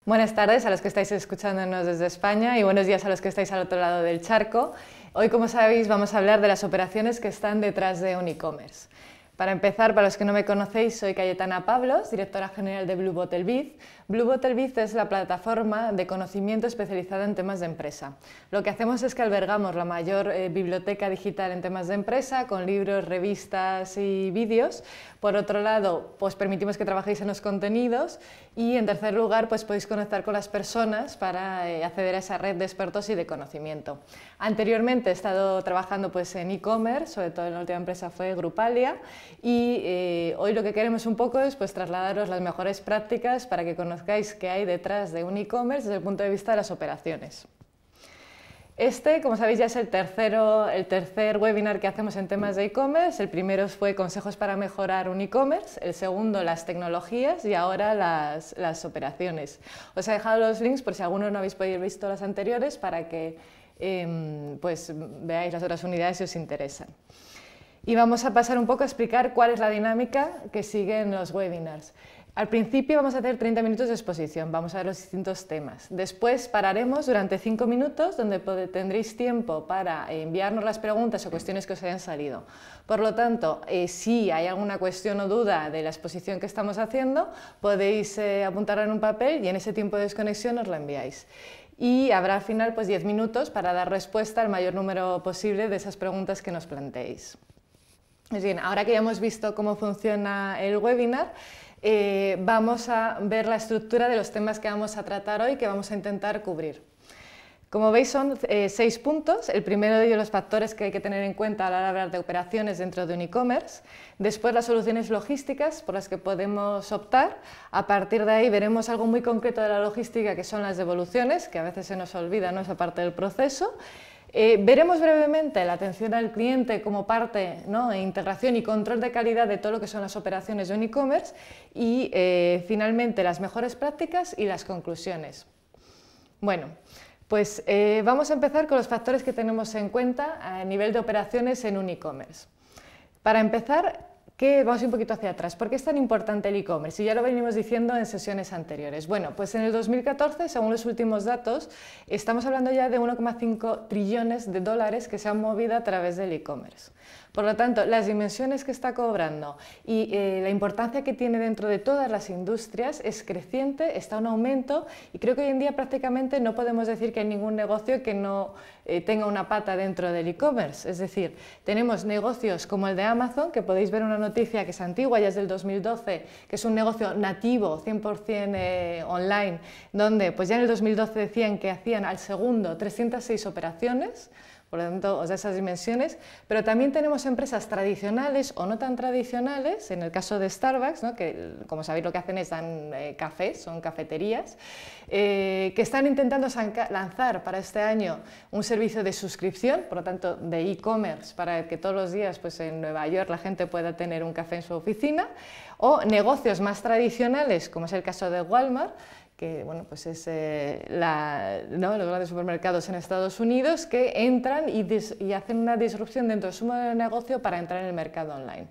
Buenas tardes a los que estáis escuchándonos desde España y buenos días a los que estáis al otro lado del charco. Hoy, como sabéis, vamos a hablar de las operaciones que están detrás de un e-commerce. Para empezar, para los que no me conocéis, soy Cayetana Pablos, directora general de Blue Bottle Biz. Blue Bottle Biz es la plataforma de conocimiento especializada en temas de empresa. Lo que hacemos es que albergamos la mayor biblioteca digital en temas de empresa, con libros, revistas y vídeos. Por otro lado, pues permitimos que trabajéis en los contenidos y, en tercer lugar, pues podéis conectar con las personas para acceder a esa red de expertos y de conocimiento. Anteriormente he estado trabajando pues, en e-commerce, sobre todo en la última empresa fue Grupalia, y hoy lo que queremos un poco es pues, trasladaros las mejores prácticas para que conozcáis qué hay detrás de un e-commerce desde el punto de vista de las operaciones. Este, como sabéis, ya es el tercer webinar que hacemos en temas de e-commerce. El primero fue consejos para mejorar un e-commerce, el segundo las tecnologías y ahora las operaciones. Os he dejado los links por si alguno no habéis podido visto las anteriores para que pues, veáis las otras unidades si os interesan. Y vamos a pasar un poco a explicar cuál es la dinámica que siguen los webinars. Al principio vamos a hacer 30 minutos de exposición, vamos a ver los distintos temas. Después pararemos durante 5 minutos donde tendréis tiempo para enviarnos las preguntas o cuestiones que os hayan salido. Por lo tanto, si hay alguna cuestión o duda de la exposición que estamos haciendo, podéis apuntarla en un papel y en ese tiempo de desconexión os la enviáis. Y habrá al final pues, 10 minutos para dar respuesta al mayor número posible de esas preguntas que nos planteéis. Es bien, ahora que ya hemos visto cómo funciona el webinar, vamos a ver la estructura de los temas que vamos a tratar hoy, que vamos a intentar cubrir. Como veis son 6 puntos, el primero de ellos los factores que hay que tener en cuenta a la hora de hablar de operaciones dentro de un e-commerce, después las soluciones logísticas por las que podemos optar, a partir de ahí veremos algo muy concreto de la logística que son las devoluciones, que a veces se nos olvida, ¿no?, esa parte del proceso. Veremos brevemente la atención al cliente como parte, ¿no?, de integración y control de calidad de todo lo que son las operaciones de un e-commerce y finalmente las mejores prácticas y las conclusiones. Bueno, pues vamos a empezar con los factores que tenemos en cuenta a nivel de operaciones en un e-commerce. Para empezar, vamos un poquito hacia atrás. ¿Por qué es tan importante el e-commerce? Y ya lo venimos diciendo en sesiones anteriores. Bueno, pues en el 2014, según los últimos datos, estamos hablando ya de 1,5 trillones de dólares que se han movido a través del e-commerce. Por lo tanto, las dimensiones que está cobrando y la importancia que tiene dentro de todas las industrias es creciente, está en aumento y creo que hoy en día prácticamente no podemos decir que hay ningún negocio que no tenga una pata dentro del e-commerce. Es decir, tenemos negocios como el de Amazon, que podéis ver una noticia que es antigua, ya es del 2012, que es un negocio nativo, 100% online, donde pues ya en el 2012 decían que hacían al segundo 306 operaciones. Por lo tanto, os da esas dimensiones, pero también tenemos empresas tradicionales o no tan tradicionales, en el caso de Starbucks, ¿no?, que como sabéis lo que hacen es dan cafés, son cafeterías, que están intentando lanzar para este año un servicio de suscripción, por lo tanto de e-commerce, para que todos los días pues, en Nueva York la gente pueda tener un café en su oficina, o negocios más tradicionales, como es el caso de Walmart, que bueno, pues es los grandes supermercados en Estados Unidos que entran y hacen una disrupción dentro de su modelo de negocio para entrar en el mercado online.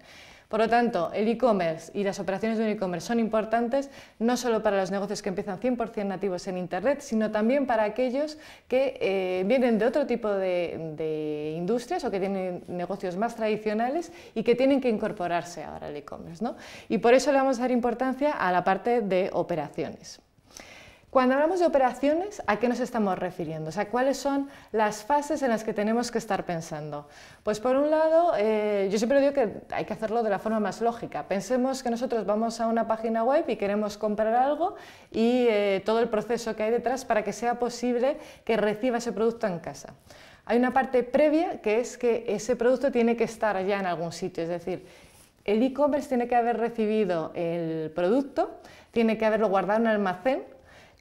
Por lo tanto, el e-commerce y las operaciones de un e-commerce son importantes no solo para los negocios que empiezan 100% nativos en Internet, sino también para aquellos que vienen de otro tipo de industrias o que tienen negocios más tradicionales y que tienen que incorporarse ahora al e-commerce, ¿no? Y por eso le vamos a dar importancia a la parte de operaciones. Cuando hablamos de operaciones, ¿a qué nos estamos refiriendo? O sea, ¿cuáles son las fases en las que tenemos que estar pensando? Pues por un lado, yo siempre digo que hay que hacerlo de la forma más lógica. Pensemos que nosotros vamos a una página web y queremos comprar algo y todo el proceso que hay detrás para que sea posible que reciba ese producto en casa. Hay una parte previa que es que ese producto tiene que estar ya en algún sitio, es decir, el e-commerce tiene que haber recibido el producto, tiene que haberlo guardado en un almacén.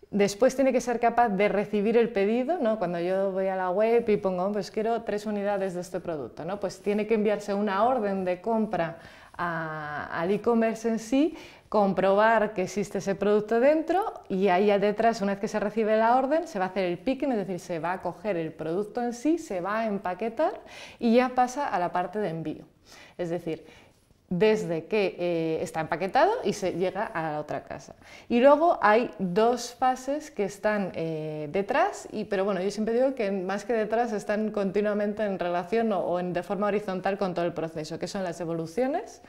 Después tiene que ser capaz de recibir el pedido, ¿no? Cuando yo voy a la web y pongo, pues quiero 3 unidades de este producto, ¿no? Pues tiene que enviarse una orden de compra al e-commerce en sí comprobar que existe ese producto dentro y ahí detrás, una vez que se recibe la orden, se va a hacer el picking, es decir, se va a coger el producto en sí, se va a empaquetar y ya pasa a la parte de envío. Es decir, desde que está empaquetado y se llega a la otra casa. Y luego hay dos fases que están detrás, pero bueno, yo siempre digo que más que detrás están continuamente en relación o de forma horizontal con todo el proceso, que son las devoluciones,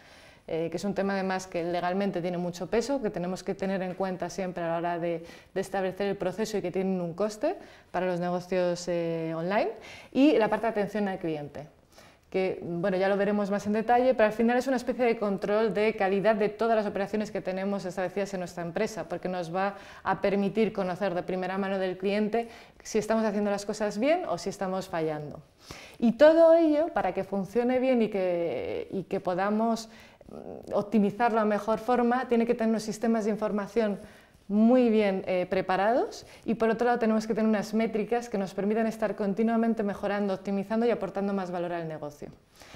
que es un tema además que legalmente tiene mucho peso, que tenemos que tener en cuenta siempre a la hora de establecer el proceso y que tienen un coste para los negocios online, y la parte de atención al cliente, que bueno, ya lo veremos más en detalle, pero al final es una especie de control de calidad de todas las operaciones que tenemos establecidas en nuestra empresa, porque nos va a permitir conocer de primera mano del cliente si estamos haciendo las cosas bien o si estamos fallando. Y todo ello, para que funcione bien y que podamos optimizarlo de mejor forma, tiene que tener unos sistemas de información muy bien preparados, y por otro lado tenemos que tener unas métricas que nos permitan estar continuamente mejorando, optimizando y aportando más valor al negocio.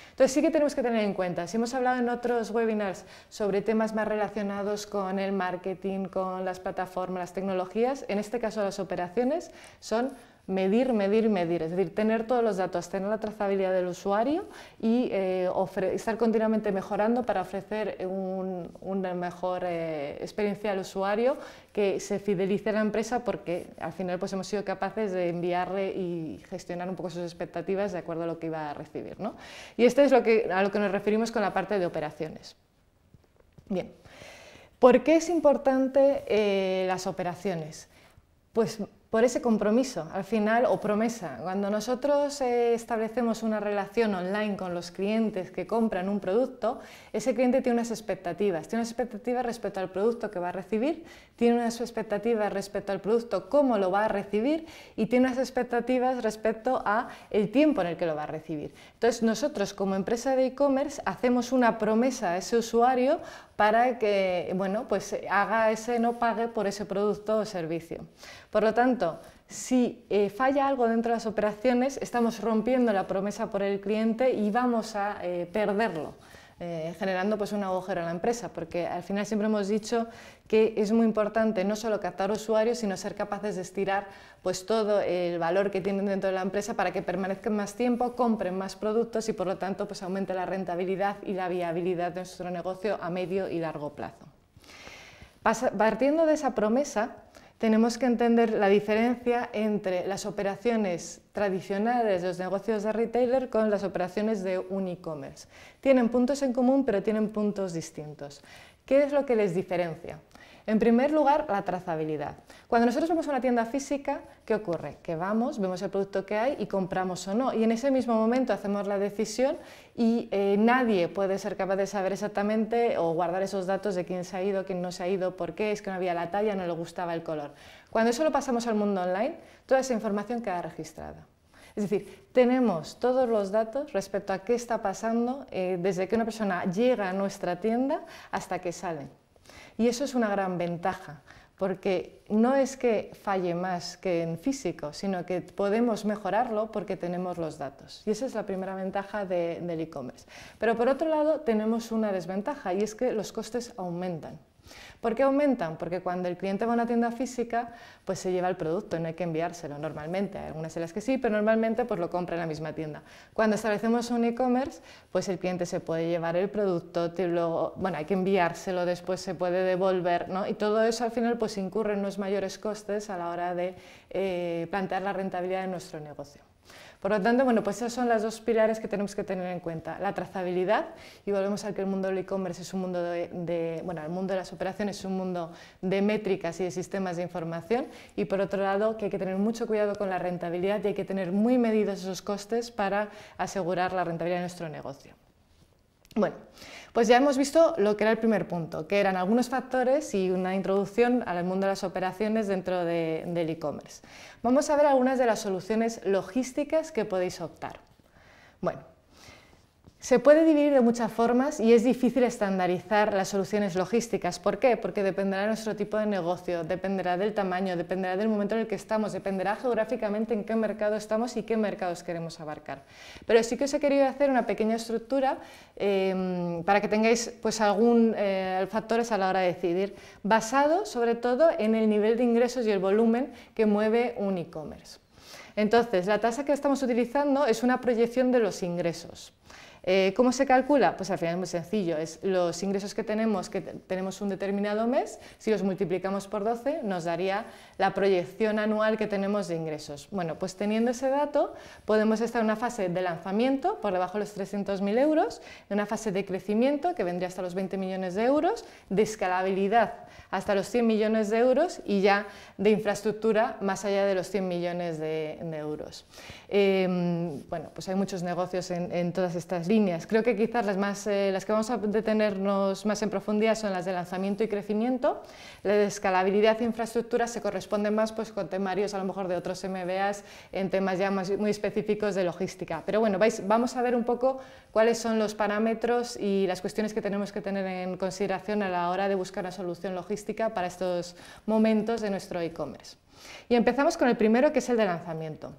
Entonces sí que tenemos que tener en cuenta, si hemos hablado en otros webinars sobre temas más relacionados con el marketing, con las plataformas, las tecnologías, en este caso las operaciones son medir, medir, medir, es decir, tener todos los datos, tener la trazabilidad del usuario y estar continuamente mejorando para ofrecer una mejor experiencia al usuario, que se fidelice a la empresa, porque al final pues hemos sido capaces de enviarle y gestionar un poco sus expectativas de acuerdo a lo que iba a recibir, ¿no? Y esto es a lo que nos referimos con la parte de operaciones. Bien, ¿por qué es importante las operaciones? Pues por ese compromiso, al final, o promesa. Cuando nosotros establecemos una relación online con los clientes que compran un producto, ese cliente tiene unas expectativas respecto al producto que va a recibir, tiene unas expectativas respecto al producto, cómo lo va a recibir, y tiene unas expectativas respecto a el tiempo en el que lo va a recibir. Entonces, nosotros como empresa de e-commerce hacemos una promesa a ese usuario para que, bueno, pues no pague por ese producto o servicio. Por lo tanto, si falla algo dentro de las operaciones, estamos rompiendo la promesa por el cliente y vamos a perderlo, generando pues un agujero en la empresa, porque al final siempre hemos dicho que es muy importante no solo captar usuarios, sino ser capaces de estirar pues todo el valor que tienen dentro de la empresa para que permanezcan más tiempo, compren más productos y por lo tanto pues aumente la rentabilidad y la viabilidad de nuestro negocio a medio y largo plazo. Partiendo de esa promesa, tenemos que entender la diferencia entre las operaciones tradicionales de los negocios de retailer con las operaciones de un e-commerce. Tienen puntos en común, pero tienen puntos distintos. ¿Qué es lo que les diferencia? En primer lugar, la trazabilidad. Cuando nosotros vamos a una tienda física, ¿qué ocurre? Que vamos, vemos el producto que hay y compramos o no, y en ese mismo momento hacemos la decisión y nadie puede ser capaz de saber exactamente o guardar esos datos de quién se ha ido, quién no se ha ido, por qué, es que no había la talla, no le gustaba el color. Cuando eso lo pasamos al mundo online, toda esa información queda registrada. Es decir, tenemos todos los datos respecto a qué está pasando desde que una persona llega a nuestra tienda hasta que sale. Y eso es una gran ventaja, porque no es que falle más que en físico, sino que podemos mejorarlo porque tenemos los datos. Y esa es la primera ventaja del e-commerce. Pero por otro lado tenemos una desventaja, y es que los costes aumentan. ¿Por qué aumentan? Porque cuando el cliente va a una tienda física, pues se lleva el producto, no hay que enviárselo normalmente. Hay algunas de las que sí, pero normalmente pues lo compra en la misma tienda. Cuando establecemos un e-commerce, pues el cliente se puede llevar el producto, luego, bueno, hay que enviárselo, después se puede devolver, ¿no? Y todo eso al final pues incurre en unos mayores costes a la hora de plantear la rentabilidad de nuestro negocio. Por lo tanto, bueno, pues esos son los dos pilares que tenemos que tener en cuenta. La trazabilidad, y volvemos a que el mundo del e-commerce es un mundo el mundo de las operaciones es un mundo de métricas y de sistemas de información, y por otro lado que hay que tener mucho cuidado con la rentabilidad y hay que tener muy medidos esos costes para asegurar la rentabilidad de nuestro negocio. Bueno, pues ya hemos visto lo que era el primer punto, que eran algunos factores y una introducción al mundo de las operaciones dentro del e-commerce. Vamos a ver algunas de las soluciones logísticas que podéis optar. Bueno, Se puede dividir de muchas formas y es difícil estandarizar las soluciones logísticas. ¿Por qué? Porque dependerá de nuestro tipo de negocio, dependerá del tamaño, dependerá del momento en el que estamos, dependerá geográficamente en qué mercado estamos y qué mercados queremos abarcar. Pero sí que os he querido hacer una pequeña estructura para que tengáis pues, algún factores a la hora de decidir, basado sobre todo en el nivel de ingresos y el volumen que mueve un e-commerce. Entonces, la tasa que estamos utilizando es una proyección de los ingresos. ¿Cómo se calcula? Pues al final es muy sencillo, es los ingresos que tenemos un determinado mes, si los multiplicamos por 12 nos daría la proyección anual que tenemos de ingresos. Bueno, pues teniendo ese dato podemos estar en una fase de lanzamiento por debajo de los 300.000 euros, en una fase de crecimiento que vendría hasta los 20 millones de euros, de escalabilidad hasta los 100 millones de euros y ya de infraestructura más allá de los 100 millones de euros. Bueno, pues hay muchos negocios en todas estas líneas. Creo que quizás las que vamos a detenernos más en profundidad son las de lanzamiento y crecimiento. La de escalabilidad e infraestructura se corresponden más pues, con temarios a lo mejor de otros MBAs en temas ya muy específicos de logística. Pero bueno, vamos a ver un poco cuáles son los parámetros y las cuestiones que tenemos que tener en consideración a la hora de buscar una solución logística para estos momentos de nuestro e-commerce. Y empezamos con el primero, que es el de lanzamiento.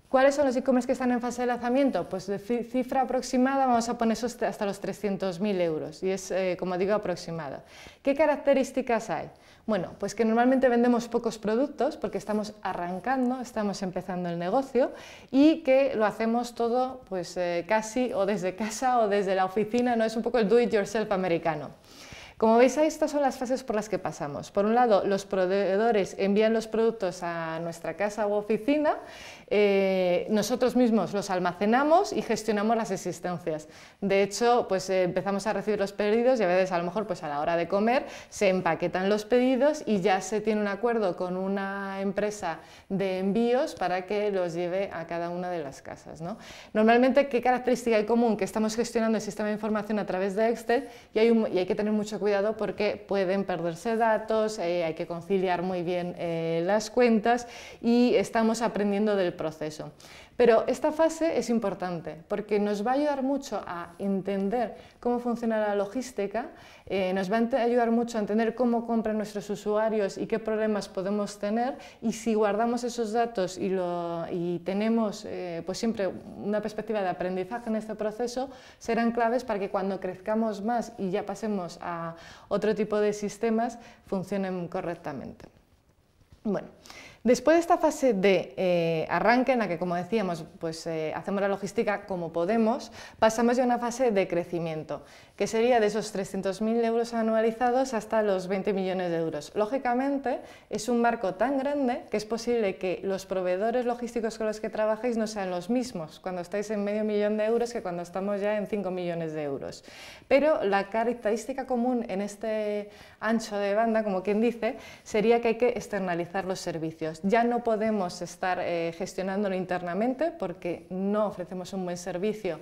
¿Cuáles son los e-commerce que están en fase de lanzamiento? Pues de cifra aproximada vamos a poner hasta los 300.000 euros y es, como digo, aproximada. ¿Qué características hay? Bueno, pues que normalmente vendemos pocos productos porque estamos arrancando, estamos empezando el negocio y que lo hacemos todo pues, casi o desde casa o desde la oficina, ¿no? Es un poco el do it yourself americano. Como veis, ahí estas son las fases por las que pasamos. Por un lado, los proveedores envían los productos a nuestra casa u oficina, nosotros mismos los almacenamos y gestionamos las existencias. De hecho, pues empezamos a recibir los pedidos y a veces a lo mejor pues a la hora de comer se empaquetan los pedidos y ya se tiene un acuerdo con una empresa de envíos para que los lleve a cada una de las casas, ¿no? Normalmente, ¿qué característica hay común? Que estamos gestionando el sistema de información a través de Excel y hay que tener mucho cuidado porque pueden perderse datos, hay que conciliar muy bien las cuentas y estamos aprendiendo del proceso. Pero esta fase es importante porque nos va a ayudar mucho a entender cómo funciona la logística, nos va a ayudar mucho a entender cómo compran nuestros usuarios y qué problemas podemos tener, y si guardamos esos datos y tenemos pues siempre una perspectiva de aprendizaje en este proceso, serán claves para que cuando crezcamos más y ya pasemos a otro tipo de sistemas funcionen correctamente. Bueno, después de esta fase de arranque, en la que, como decíamos, pues, hacemos la logística como podemos, pasamos ya a una fase de crecimiento, que sería de esos 300.000 euros anualizados hasta los 20 millones de euros. Lógicamente, es un marco tan grande que es posible que los proveedores logísticos con los que trabajéis no sean los mismos cuando estáis en medio millón de euros que cuando estamos ya en 5 millones de euros. Pero la característica común en este ancho de banda, como quien dice, sería que hay que externalizar los servicios. Ya no podemos estar gestionándolo internamente porque no ofrecemos un buen servicio.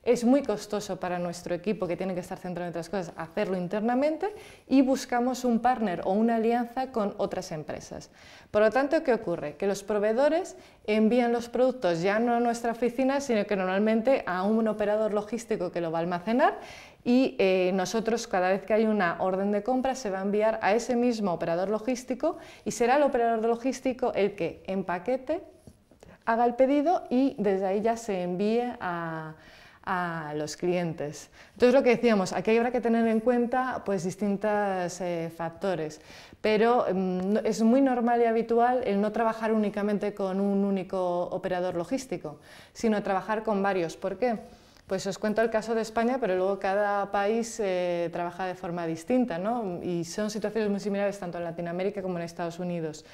Es muy costoso para nuestro equipo, que tiene que estar centrado en otras cosas, hacerlo internamente, y buscamos un partner o una alianza con otras empresas. Por lo tanto, ¿qué ocurre? Que los proveedores envían los productos ya no a nuestra oficina, sino que normalmente a un operador logístico que lo va a almacenar, y nosotros, cada vez que hay una orden de compra, se va a enviar a ese mismo operador logístico y será el operador logístico el que empaquete, haga el pedido y desde ahí ya se envíe a los clientes. Entonces, lo que decíamos, aquí habrá que tener en cuenta pues, distintos factores, pero es muy normal y habitual el no trabajar únicamente con un único operador logístico, sino trabajar con varios. ¿Por qué? Pues os cuento el caso de España, pero luego cada país trabaja de forma distinta, ¿no? Y son situaciones muy similares tanto en Latinoamérica como en Estados Unidos.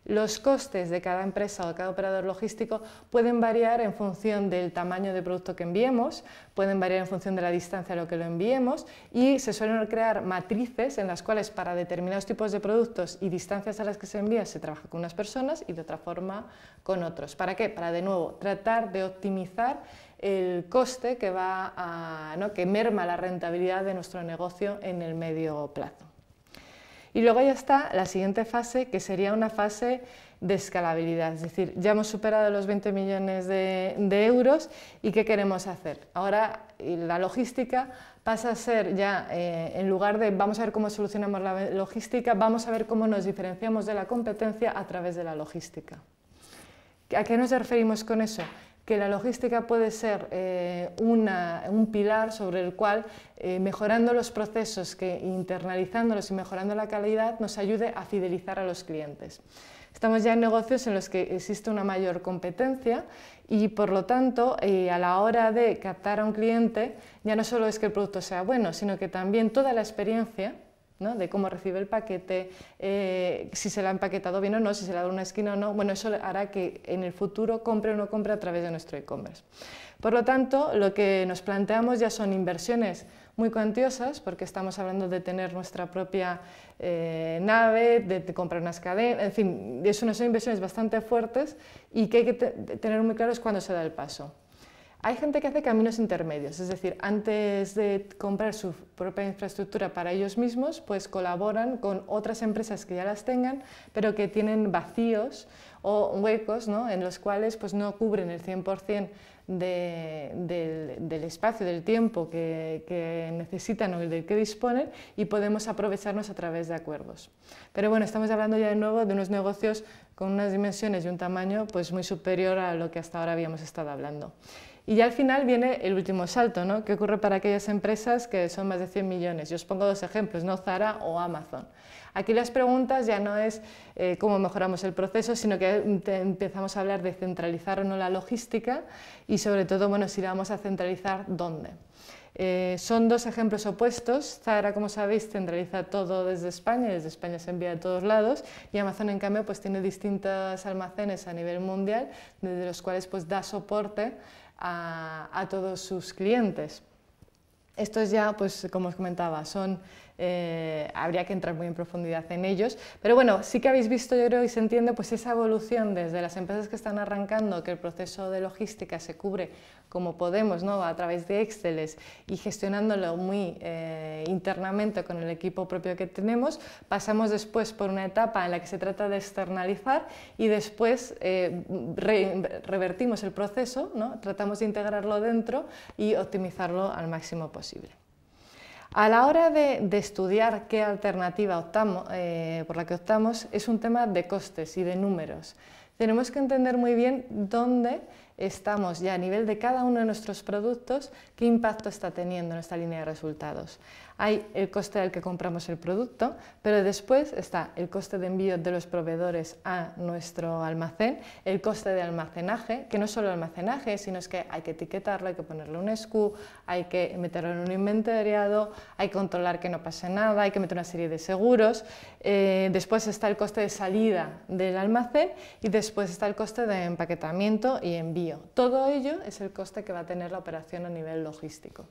Los costes de cada empresa o de cada operador logístico pueden variar en función del tamaño de producto que enviemos, pueden variar en función de la distancia a lo que lo enviemos, y se suelen crear matrices en las cuales para determinados tipos de productos y distancias a las que se envía se trabaja con unas personas y de otra forma con otros. ¿Para qué? Para, de nuevo, tratar de optimizar el coste que merma la rentabilidad de nuestro negocio en el medio plazo. Y luego ya está la siguiente fase, que sería una fase de escalabilidad, es decir, ya hemos superado los 20 millones de euros y ¿qué queremos hacer? Ahora la logística pasa a ser ya, en lugar de vamos a ver cómo solucionamos la logística, vamos a ver cómo nos diferenciamos de la competencia a través de la logística. ¿A qué nos referimos con eso? Que la logística puede ser un pilar sobre el cual, mejorando los procesos, internalizándolos y mejorando la calidad, nos ayude a fidelizar a los clientes. Estamos ya en negocios en los que existe una mayor competencia y, por lo tanto, a la hora de captar a un cliente, ya no solo es que el producto sea bueno, sino que también toda la experiencia, ¿no?, de cómo recibe el paquete, si se lo ha empaquetado bien o no, si se le ha dado una esquina o no, bueno, eso hará que en el futuro compre o no compre a través de nuestro e-commerce. Por lo tanto, lo que nos planteamos ya son inversiones muy cuantiosas, porque estamos hablando de tener nuestra propia nave, de comprar unas cadenas, en fin, son inversiones bastante fuertes y que hay que tener muy claro es cuándo se da el paso. Hay gente que hace caminos intermedios, es decir, antes de comprar su propia infraestructura para ellos mismos, pues colaboran con otras empresas que ya las tengan, pero que tienen vacíos o huecos, ¿no?, en los cuales pues, no cubren el 100% del espacio, del tiempo que necesitan o del que disponen y podemos aprovecharnos a través de acuerdos. Pero bueno, estamos hablando ya de nuevo de unos negocios con unas dimensiones y un tamaño pues, muy superior a lo que hasta ahora habíamos estado hablando. Y ya al final viene el último salto, ¿no?, ¿qué ocurre para aquellas empresas que son más de 100 millones? Yo os pongo dos ejemplos, ¿no?, Zara o Amazon. Aquí las preguntas ya no es cómo mejoramos el proceso, sino que empezamos a hablar de centralizar o no la logística y sobre todo, bueno, si la vamos a centralizar, ¿dónde? Son dos ejemplos opuestos. Zara, como sabéis, centraliza todo desde España y desde España se envía a todos lados, y Amazon, en cambio, pues tiene distintos almacenes a nivel mundial, desde los cuales pues da soporte a todos sus clientes. Estos ya, pues como os comentaba, habría que entrar muy en profundidad en ellos, pero bueno, sí que habéis visto, yo creo, y se entiende pues esa evolución desde las empresas que están arrancando, que el proceso de logística se cubre como podemos, ¿no?, a través de Excel y gestionándolo muy internamente con el equipo propio que tenemos. Pasamos después por una etapa en la que se trata de externalizar y después revertimos el proceso, ¿no?, tratamos de integrarlo dentro y optimizarlo al máximo posible. A la hora de estudiar qué alternativa por la que optamos, es un tema de costes y de números. Tenemos que entender muy bien dónde estamos ya a nivel de cada uno de nuestros productos, qué impacto está teniendo en nuestra línea de resultados. Hay el coste al que compramos el producto, pero después está el coste de envío de los proveedores a nuestro almacén, el coste de almacenaje, que no es solo almacenaje, sino es que hay que etiquetarlo, hay que ponerle un SKU, hay que meterlo en un inventariado, hay que controlar que no pase nada, hay que meter una serie de seguros. Después está el coste de salida del almacén y después está el coste de empaquetamiento y envío. Todo ello es el coste que va a tener la operación a nivel logístico.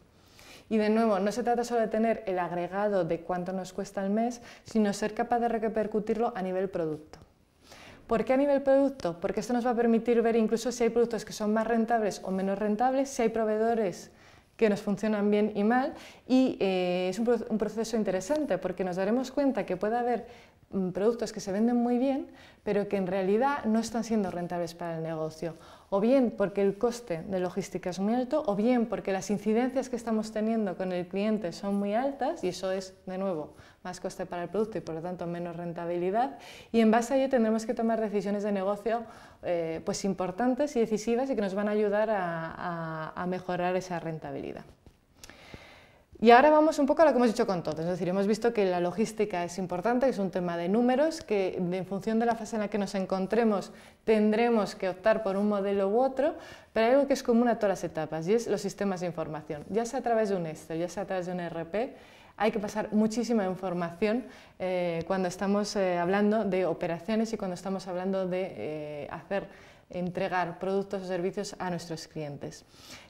Y de nuevo, no se trata solo de tener el agregado de cuánto nos cuesta al mes, sino ser capaz de repercutirlo a nivel producto. ¿Por qué a nivel producto? Porque esto nos va a permitir ver incluso si hay productos que son más rentables o menos rentables, si hay proveedores que nos funcionan bien y mal, y es un proceso interesante porque nos daremos cuenta que puede haber productos que se venden muy bien, pero que en realidad no están siendo rentables para el negocio, o bien porque el coste de logística es muy alto, o bien porque las incidencias que estamos teniendo con el cliente son muy altas, y eso es, de nuevo, más coste para el producto y por lo tanto menos rentabilidad, y en base a ello tendremos que tomar decisiones de negocio pues importantes y decisivas y que nos van a ayudar a mejorar esa rentabilidad. Y ahora vamos un poco a lo que hemos dicho con todo, es decir, hemos visto que la logística es importante, que es un tema de números, que en función de la fase en la que nos encontremos tendremos que optar por un modelo u otro, pero hay algo que es común a todas las etapas y es los sistemas de información, ya sea a través de un Excel, ya sea a través de un ERP. Hay que pasar muchísima información cuando estamos hablando de operaciones y cuando estamos hablando de entregar productos o servicios a nuestros clientes.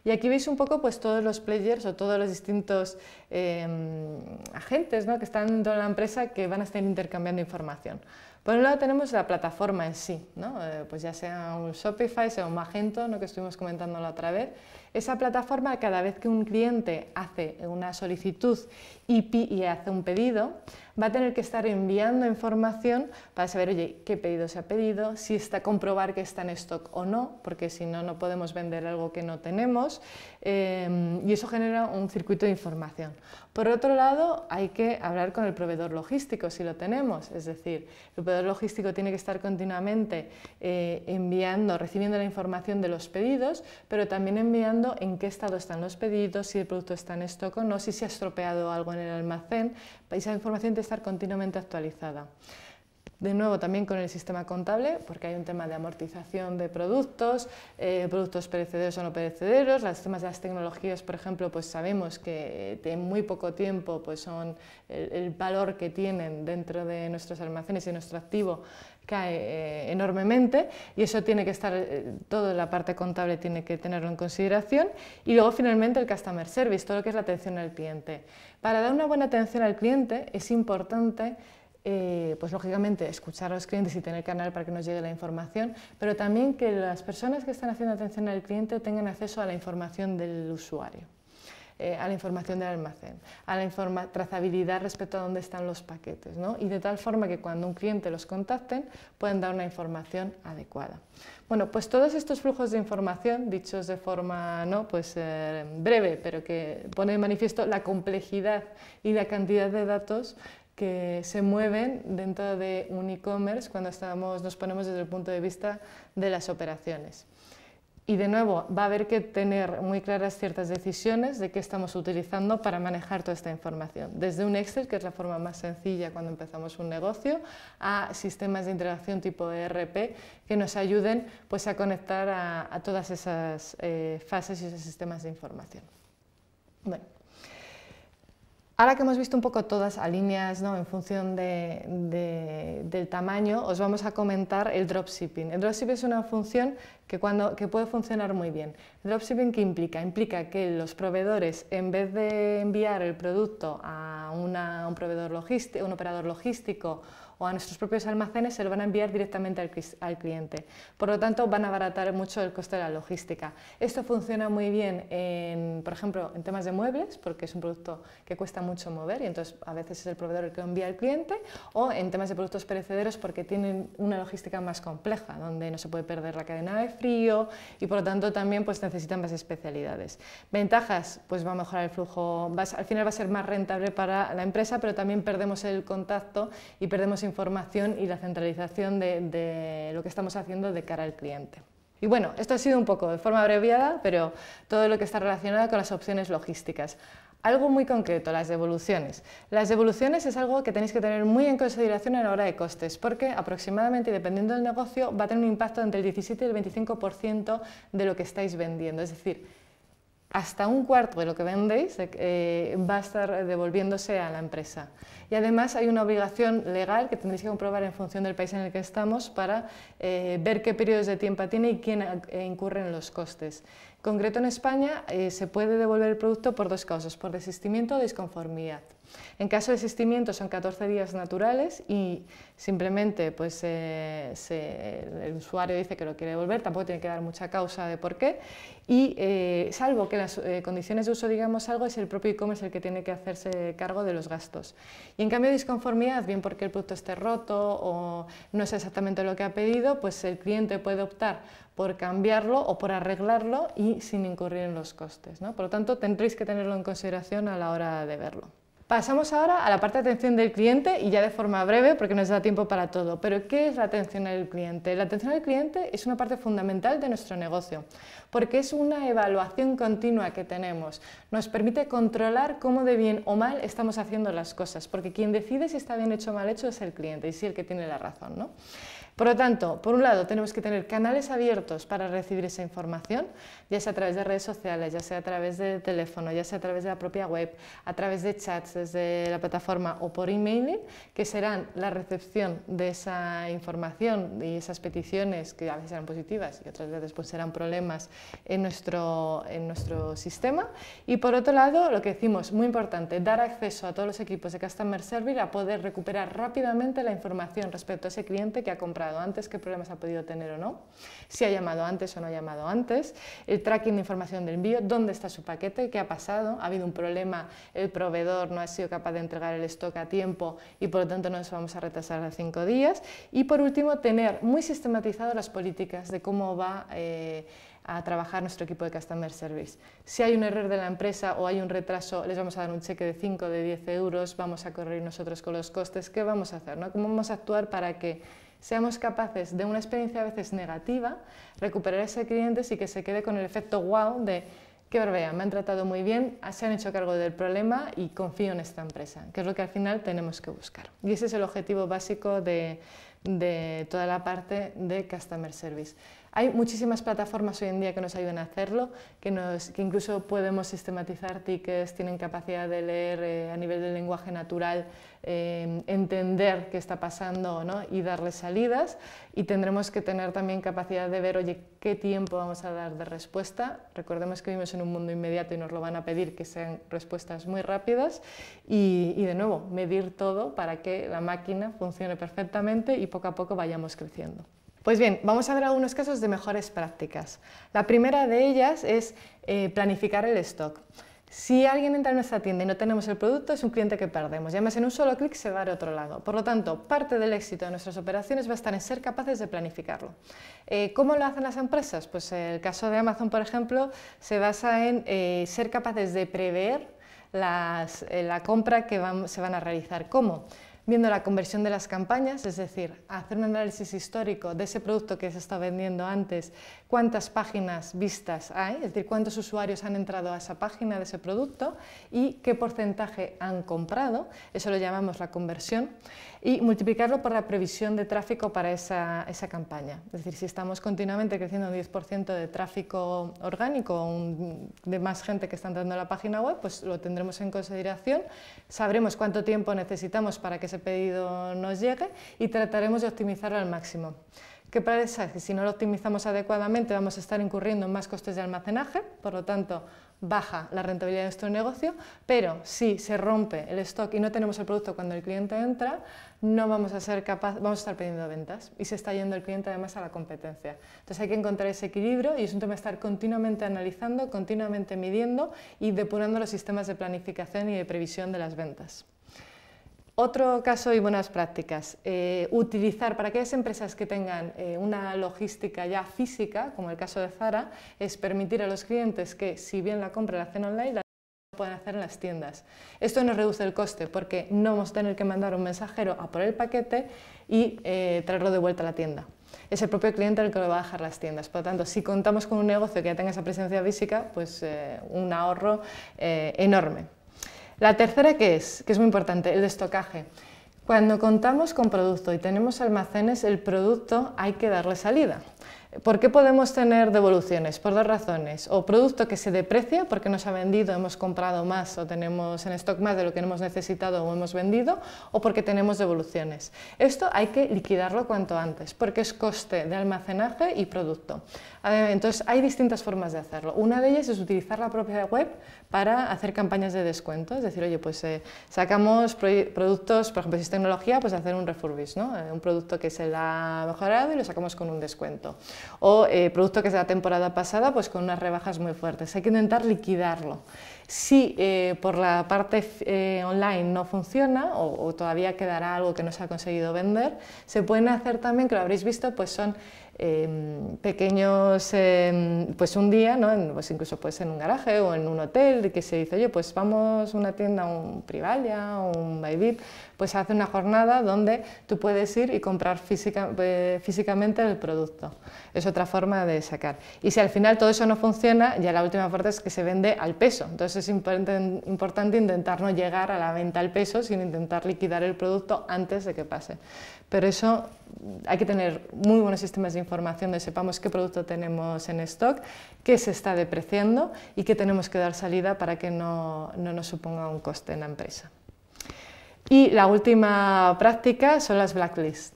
Y aquí veis un poco pues, todos los players o todos los distintos agentes, ¿no?, que están dentro de la empresa que van a estar intercambiando información. Por un lado tenemos la plataforma en sí, ¿no? Pues ya sea un Shopify, sea un Magento, ¿no?, que estuvimos comentando la otra vez, Esa plataforma, cada vez que un cliente hace una solicitud y hace un pedido, va a tener que estar enviando información para saber, oye, qué pedido se ha pedido, si está comprobar que está en stock o no, porque si no, no podemos vender algo que no tenemos, y eso genera un circuito de información. Por otro lado, hay que hablar con el proveedor logístico, si lo tenemos, es decir, el proveedor logístico tiene que estar continuamente recibiendo la información de los pedidos, pero también enviando en qué estado están los pedidos, si el producto está en stock o no, si se ha estropeado algo en el almacén. Esa información tiene que estar continuamente actualizada. De nuevo, también con el sistema contable, porque hay un tema de amortización de productos, productos perecederos o no perecederos. Los temas de las tecnologías, por ejemplo, pues sabemos que en muy poco tiempo pues son el valor que tienen dentro de nuestros almacenes y nuestro activo cae enormemente, y eso tiene que estar, toda la parte contable tiene que tenerlo en consideración. Y luego, finalmente, el customer service, todo lo que es la atención al cliente. Para dar una buena atención al cliente es importante pues lógicamente escuchar a los clientes y tener canal para que nos llegue la información, pero también que las personas que están haciendo atención al cliente tengan acceso a la información del usuario, a la información del almacén, a la trazabilidad respecto a dónde están los paquetes, ¿no? Y de tal forma que cuando un cliente los contacten puedan dar una información adecuada. Bueno, pues todos estos flujos de información, dichos de forma breve, pero que pone de manifiesto la complejidad y la cantidad de datos que se mueven dentro de un e-commerce cuando nos ponemos desde el punto de vista de las operaciones. Y de nuevo, va a haber que tener muy claras ciertas decisiones de qué estamos utilizando para manejar toda esta información. Desde un Excel, que es la forma más sencilla cuando empezamos un negocio, a sistemas de integración tipo ERP que nos ayuden pues, a conectar a todas esas fases y esos sistemas de información. Bueno. Ahora que hemos visto un poco todas a líneas, ¿no?, en función del tamaño, os vamos a comentar el dropshipping. El dropshipping es una función que puede funcionar muy bien. ¿El dropshipping qué implica? Implica que los proveedores, en vez de enviar el producto a un proveedor logístico, un operador logístico o a nuestros propios almacenes, se lo van a enviar directamente al cliente. Por lo tanto, van a abaratar mucho el coste de la logística. Esto funciona muy bien, por ejemplo, en temas de muebles, porque es un producto que cuesta mucho mover y entonces a veces es el proveedor el que lo envía al cliente, o en temas de productos perecederos porque tienen una logística más compleja, donde no se puede perder la cadena de frío y por lo tanto también pues, necesitan más especialidades. Ventajas, pues va a mejorar el flujo, al final va a ser más rentable para la empresa, pero también perdemos el contacto y perdemos información y la centralización de lo que estamos haciendo de cara al cliente. Y bueno, esto ha sido un poco de forma abreviada, pero todo lo que está relacionado con las opciones logísticas. Algo muy concreto, las devoluciones. Las devoluciones es algo que tenéis que tener muy en consideración a la hora de costes, porque aproximadamente, dependiendo del negocio, va a tener un impacto entre el 17 y el 25% de lo que estáis vendiendo. Es decir, hasta un cuarto de lo que vendéis va a estar devolviéndose a la empresa. Y además hay una obligación legal que tendréis que comprobar en función del país en el que estamos para ver qué periodos de tiempo tiene y quién incurre en los costes. En concreto en España se puede devolver el producto por dos causas, por desistimiento o disconformidad. En caso de desistimiento son 14 días naturales y simplemente pues, el usuario dice que lo quiere devolver, tampoco tiene que dar mucha causa de por qué, y salvo que en las condiciones de uso digamos algo, es el propio e-commerce el que tiene que hacerse cargo de los gastos. Y en cambio de disconformidad, bien porque el producto esté roto o no es exactamente lo que ha pedido, pues el cliente puede optar por cambiarlo o por arreglarlo y sin incurrir en los costes, ¿no? Por lo tanto, tendréis que tenerlo en consideración a la hora de verlo. Pasamos ahora a la parte de atención del cliente y ya de forma breve porque nos da tiempo para todo. Pero ¿qué es la atención al cliente? La atención al cliente es una parte fundamental de nuestro negocio porque es una evaluación continua que tenemos. Nos permite controlar cómo de bien o mal estamos haciendo las cosas porque quien decide si está bien hecho o mal hecho es el cliente y sí el que tiene la razón, ¿no? Por lo tanto, por un lado tenemos que tener canales abiertos para recibir esa información, ya sea a través de redes sociales, ya sea a través de teléfono, ya sea a través de la propia web, a través de chats desde la plataforma o por emailing, que serán la recepción de esa información y esas peticiones que a veces serán positivas y otras veces pues serán problemas en nuestro sistema. Y por otro lado, lo que decimos, muy importante, dar acceso a todos los equipos de Customer Service a poder recuperar rápidamente la información respecto a ese cliente que ha comprado entrado antes, qué problemas ha podido tener o no, si ha llamado antes o no ha llamado antes, el tracking de información del envío, dónde está su paquete, qué ha pasado, ha habido un problema, el proveedor no ha sido capaz de entregar el stock a tiempo y por lo tanto nos vamos a retrasar a 5 días. Y por último, tener muy sistematizado las políticas de cómo va a trabajar nuestro equipo de Customer Service. Si hay un error de la empresa o hay un retraso, les vamos a dar un cheque de 5 o de 10 euros, vamos a correr nosotros con los costes, ¿qué vamos a hacer? ¿No? ¿Cómo vamos a actuar para que seamos capaces de una experiencia a veces negativa, recuperar a ese cliente y que se quede con el efecto wow de qué barbea, me han tratado muy bien, se han hecho cargo del problema y confío en esta empresa, que es lo que al final tenemos que buscar. Y ese es el objetivo básico de toda la parte de Customer Service. Hay muchísimas plataformas hoy en día que nos ayudan a hacerlo, que incluso podemos sistematizar tickets, tienen capacidad de leer a nivel del lenguaje natural, entender qué está pasando, ¿no? Y darle salidas, y tendremos que tener también capacidad de ver, oye, qué tiempo vamos a dar de respuesta. Recordemos que vivimos en un mundo inmediato y nos lo van a pedir que sean respuestas muy rápidas y de nuevo, medir todo para que la máquina funcione perfectamente y poco a poco vayamos creciendo. Pues bien, vamos a ver algunos casos de mejores prácticas. La primera de ellas es planificar el stock. Si alguien entra en nuestra tienda y no tenemos el producto, es un cliente que perdemos. Y además, en un solo clic se va al otro lado. Por lo tanto, parte del éxito de nuestras operaciones va a estar en ser capaces de planificarlo. ¿Cómo lo hacen las empresas? Pues el caso de Amazon, por ejemplo, se basa en ser capaces de prever la compra que se van a realizar. ¿Cómo? Viendo la conversión de las campañas, es decir, hacer un análisis histórico de ese producto que se está vendiendo antes, cuántas páginas vistas hay, es decir, cuántos usuarios han entrado a esa página de ese producto y qué porcentaje han comprado, eso lo llamamos la conversión, y multiplicarlo por la previsión de tráfico para esa campaña. Es decir, si estamos continuamente creciendo un 10% de tráfico orgánico, de más gente que está entrando a la página web, pues lo tendremos en consideración, sabremos cuánto tiempo necesitamos para que ese pedido nos llegue y trataremos de optimizarlo al máximo. ¿Qué pasa? Que si no lo optimizamos adecuadamente vamos a estar incurriendo en más costes de almacenaje, por lo tanto baja la rentabilidad de nuestro negocio, pero si se rompe el stock y no tenemos el producto cuando el cliente entra, no vamos a ser capaces, vamos a estar perdiendo ventas y se está yendo el cliente además a la competencia. Entonces hay que encontrar ese equilibrio y es un tema de estar continuamente analizando, continuamente midiendo y depurando los sistemas de planificación y de previsión de las ventas. Otro caso y buenas prácticas, utilizar para aquellas empresas que tengan una logística ya física, como el caso de Zara, es permitir a los clientes que si bien la compra la hacen online, la pueden hacer en las tiendas. Esto nos reduce el coste porque no vamos a tener que mandar un mensajero a por el paquete y traerlo de vuelta a la tienda. Es el propio cliente el que lo va a dejar las tiendas. Por lo tanto, si contamos con un negocio que ya tenga esa presencia física, pues un ahorro enorme. La tercera, que es muy importante, el estocaje. Cuando contamos con producto y tenemos almacenes, el producto hay que darle salida. ¿Por qué podemos tener devoluciones? Por dos razones. O producto que se deprecia porque nos ha vendido, hemos comprado más o tenemos en stock más de lo que hemos necesitado o hemos vendido, o porque tenemos devoluciones. Esto hay que liquidarlo cuanto antes porque es coste de almacenaje y producto. Entonces hay distintas formas de hacerlo. Una de ellas es utilizar la propia web para hacer campañas de descuento, es decir, oye, pues sacamos productos, por ejemplo, si es tecnología, pues hacer un refurbish, ¿no? Un producto que se la ha mejorado y lo sacamos con un descuento. O producto que es de la temporada pasada, pues con unas rebajas muy fuertes. Hay que intentar liquidarlo. Si por la parte online no funciona o todavía quedará algo que no se ha conseguido vender, se pueden hacer también, que lo habréis visto, pues son pequeños, pues un día, ¿no? Pues incluso pues en un garaje o en un hotel, que se dice, oye, pues vamos a una tienda, un Privalia o un Bybit, pues hace una jornada donde tú puedes ir y comprar físicamente el producto. Es otra forma de sacar. Y si al final todo eso no funciona, ya la última parte es que se vende al peso. Entonces es importante intentar no llegar a la venta al peso, sino intentar liquidar el producto antes de que pase. Pero eso hay que tener muy buenos sistemas de información donde sepamos qué producto tenemos en stock, qué se está depreciando y qué tenemos que dar salida para que no nos suponga un coste en la empresa. Y la última práctica son las blacklists.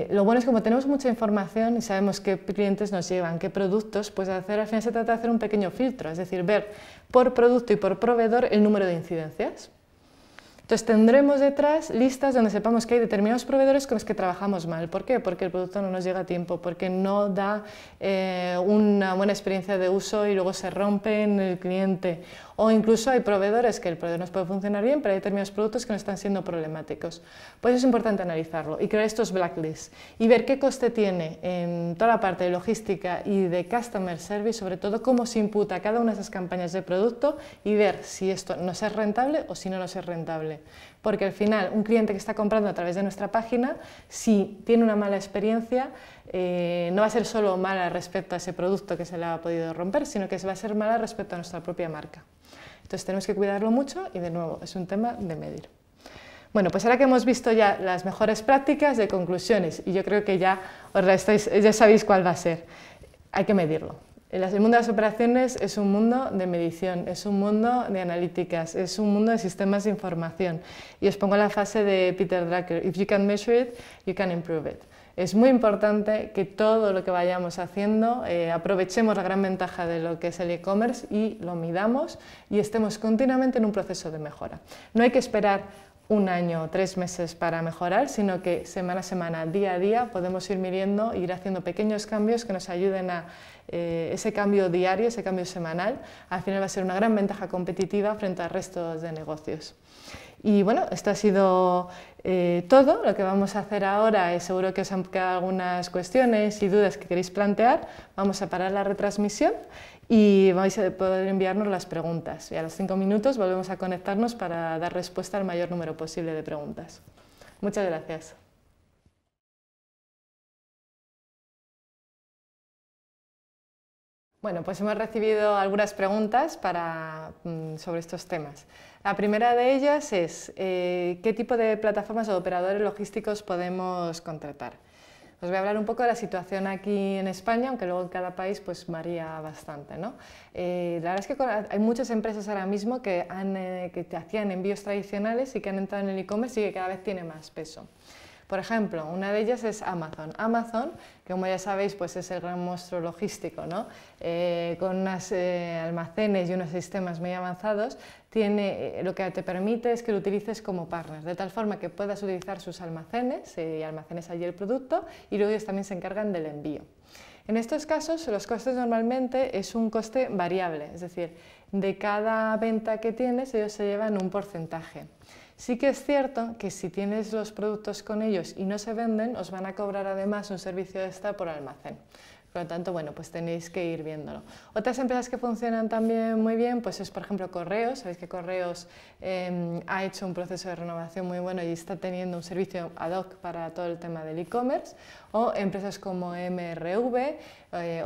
Lo bueno es que como tenemos mucha información y sabemos qué clientes nos llevan, qué productos, pues al final se trata de hacer un pequeño filtro, es decir, ver por producto y por proveedor el número de incidencias. Entonces tendremos detrás listas donde sepamos que hay determinados proveedores con los que trabajamos mal. ¿Por qué? Porque el producto no nos llega a tiempo, porque no da una buena experiencia de uso y luego se rompe en el cliente. O incluso hay proveedores que el proveedor nos puede funcionar bien, pero hay determinados productos que no están siendo problemáticos. Pues es importante analizarlo y crear estos blacklists y ver qué coste tiene en toda la parte de logística y de customer service, sobre todo cómo se imputa cada una de esas campañas de producto y ver si esto nos es rentable o si no nos es rentable. Porque al final un cliente que está comprando a través de nuestra página, si tiene una mala experiencia, no va a ser solo mala respecto a ese producto que se le ha podido romper, sino que va a ser mala respecto a nuestra propia marca. Entonces tenemos que cuidarlo mucho y de nuevo es un tema de medir. Bueno, pues ahora que hemos visto ya las mejores prácticas, de conclusiones, y yo creo que ya sabéis cuál va a ser, hay que medirlo. El mundo de las operaciones es un mundo de medición, es un mundo de analíticas, es un mundo de sistemas de información. Y os pongo la frase de Peter Drucker: "If you can measure it, you can improve it". Es muy importante que todo lo que vayamos haciendo aprovechemos la gran ventaja de lo que es el e-commerce y lo midamos y estemos continuamente en un proceso de mejora. No hay que esperar un año o 3 meses para mejorar, sino que semana a semana, día a día, podemos ir midiendo e ir haciendo pequeños cambios que nos ayuden a ese cambio diario, ese cambio semanal. Al final va a ser una gran ventaja competitiva frente al resto de negocios. Y bueno, esto ha sido todo. Lo que vamos a hacer ahora es, seguro que os han quedado algunas cuestiones y dudas que queréis plantear. Vamos a parar la retransmisión y vais a poder enviarnos las preguntas. Y a los 5 minutos volvemos a conectarnos para dar respuesta al mayor número posible de preguntas. Muchas gracias. Bueno, pues hemos recibido algunas preguntas sobre estos temas. La primera de ellas es ¿qué tipo de plataformas o operadores logísticos podemos contratar? Os voy a hablar un poco de la situación aquí en España, aunque luego en cada país pues varía bastante, ¿no? La verdad es que hay muchas empresas ahora mismo que hacían envíos tradicionales y que han entrado en el e-commerce y que cada vez tiene más peso. Por ejemplo, una de ellas es Amazon. Amazon, que como ya sabéis, pues es el gran monstruo logístico, ¿no? Con unos almacenes y unos sistemas muy avanzados, lo que te permite es que lo utilices como partner, de tal forma que puedas utilizar sus almacenes y almacenes allí el producto y luego ellos también se encargan del envío. En estos casos, los costes normalmente es un coste variable, es decir, de cada venta que tienes, ellos se llevan un porcentaje. Sí que es cierto que si tienes los productos con ellos y no se venden, os van a cobrar además un servicio extra por almacén. Por lo tanto, bueno, pues tenéis que ir viéndolo. Otras empresas que funcionan también muy bien, pues es por ejemplo Correos. Sabéis que Correos ha hecho un proceso de renovación muy bueno y está teniendo un servicio ad hoc para todo el tema del e-commerce. O empresas como MRV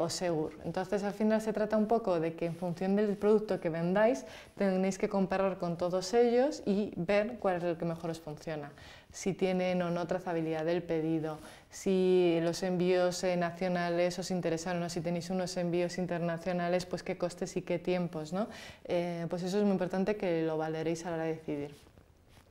o Segur. Entonces, al final se trata un poco de que en función del producto que vendáis, tenéis que comparar con todos ellos y ver cuál es el que mejor os funciona. Si tienen o no trazabilidad del pedido, si los envíos nacionales os interesan o no, si tenéis unos envíos internacionales, pues qué costes y qué tiempos, ¿no? Pues eso es muy importante que lo valoréis a la hora de decidir.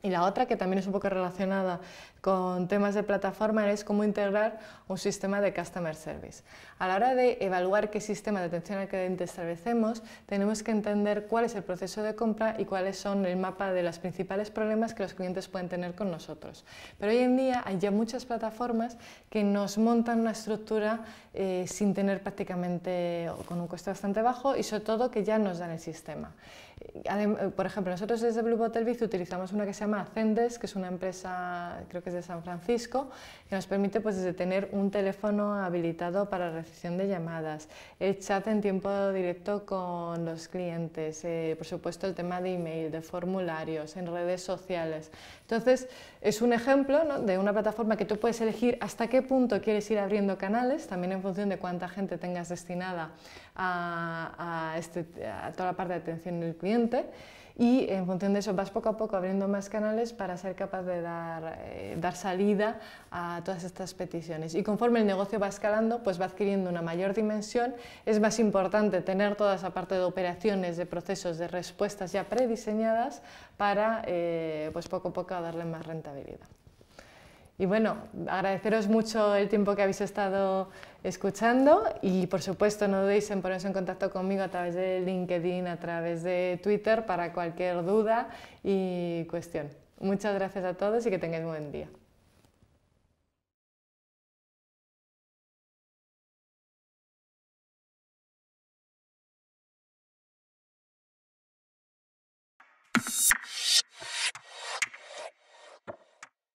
Y la otra, que también es un poco relacionada con temas de plataforma, es cómo integrar un sistema de Customer Service. A la hora de evaluar qué sistema de atención al cliente establecemos, tenemos que entender cuál es el proceso de compra y cuáles son el mapa de los principales problemas que los clientes pueden tener con nosotros. Pero hoy en día hay ya muchas plataformas que nos montan una estructura sin tener prácticamente, o con un coste bastante bajo y sobre todo que ya nos dan el sistema. Por ejemplo, nosotros desde Blue Bottle Biz utilizamos una que se llama Zendesk, que es una empresa, creo que es de San Francisco, que nos permite pues, desde tener un teléfono habilitado para recepción de llamadas, el chat en tiempo directo con los clientes, por supuesto el tema de email, de formularios, en redes sociales. Entonces, es un ejemplo, ¿no?, de una plataforma que tú puedes elegir hasta qué punto quieres ir abriendo canales, también en función de cuánta gente tengas destinada a toda la parte de atención del cliente, y en función de eso vas poco a poco abriendo más canales para ser capaz de dar salida a todas estas peticiones. Y conforme el negocio va escalando, pues va adquiriendo una mayor dimensión. Es más importante tener toda esa parte de operaciones, de procesos, de respuestas ya prediseñadas para pues poco a poco darle más rentabilidad. Y bueno, agradeceros mucho el tiempo que habéis estado escuchando y por supuesto no dudéis en poneros en contacto conmigo a través de LinkedIn, a través de Twitter para cualquier duda y cuestión. Muchas gracias a todos y que tengáis un buen día.